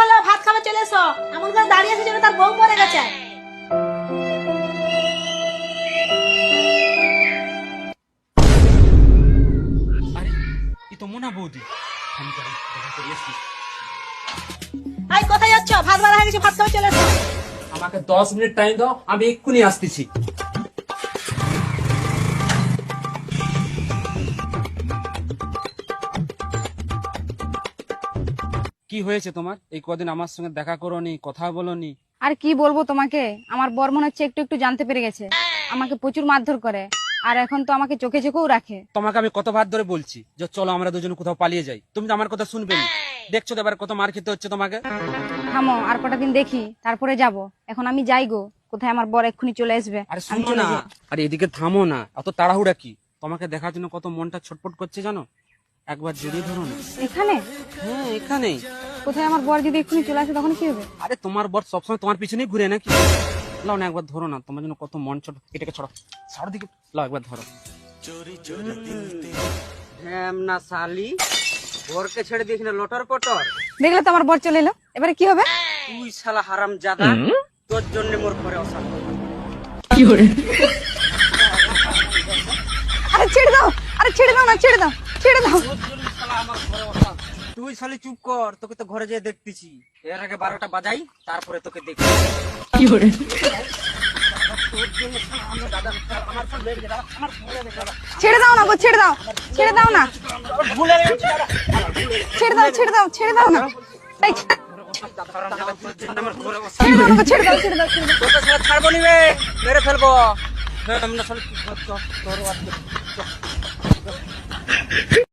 হলো? ভাত খাবে চলে এসো। এমন করে দাঁড়িয়ে আছে যেন তার বউ মরে গেছে। আরে এ তো মোনা বৌদি। আমি তো দেখা করে এসেছি। আই কোথায় যাচ্ছ? ভাত বাড়া হয়ে গেছে, ভাত খাবে চলে এসো। আমাকে 10 মিনিট টাইম দাও, আমি এক্ষুনি আসতেছি। কি হয়েছে তোমার? এই কদিন আমার সঙ্গে দেখা করোনি, কথা বলোনি। আর কি বলবো তোমাকে, আমার বর মনে হচ্ছে একটু একটু জানতে পেরে গেছে। আমাকে প্রচুর মারধর করে, আর এখন তো আমাকে চোখে চোখেও রাখে। তোমাকে আমি কতবার ধরে বলছি যে চলো আমরা দুজন কোথাও পালিয়ে যাই, তুমি তো আমার কথা শুনবে না। দেখছো তো এবার কত মার খেতে হচ্ছে তোমাকে। থামো, আর কটা দিন দেখি, তারপরে যাব। এখন আমি যাই গো, কোথায় আমার বর এক্ষুনি চলে আসবে। আরে আমি শুনো চলে না, যাই। আরে এদিকে থামো না, অত তাড়াহুড়া কি? তোমাকে দেখার জন্য কত মনটা ছটফট করছে জানো। একবার জড়িয়ে ধরো না। এখানে? হ্যাঁ এখানেই। কোথায় আমার বর যদি এক্ষুনি চলে আসে তখন কি হবে? আরে তোমার বর সবসময় তোমার পিছনেই ঘুরে নাকি? লাও না একবার ধরো না, তোমার জন্য কত মন ছোট। এটাকে ছড়ো, ছাড়ো দিকে, লাও একবার ধরো। না শালি, বরকে ছেড়ে দিয়েছি না লটর পটর। দেখলে তো আমার বর চলে এলো, এবারে কি হবে? তুই শালা হারাম জাদা, তোর জন্য মোর ঘরে অশান্তি। আরে ছেড়ে দাও, আরে ছেড়ে দাও না, ছেড়ে দাও, ছেড়ে দাও। তুই শালি চুপ কর, তোকে তো ঘরে যেয়ে দেখতেছি। এর আগে 12টা বাজাই, তারপরে তোকে দেখি। ছেড়ে দাও না গো, ছেড়ে দাও, ছেড়ে দাও না, ছেড়ে দাও, ছেড়ে দাও, ছেড়ে দাও না। এই, ছেড়ে দাও না গো, ছেড়ে দাও, ছেড়ে দাও, ছেড়ে দাও। তোকে ছাড়বো নি রে, মেরে ফেলবো। আমরা শালি কি করছো তোর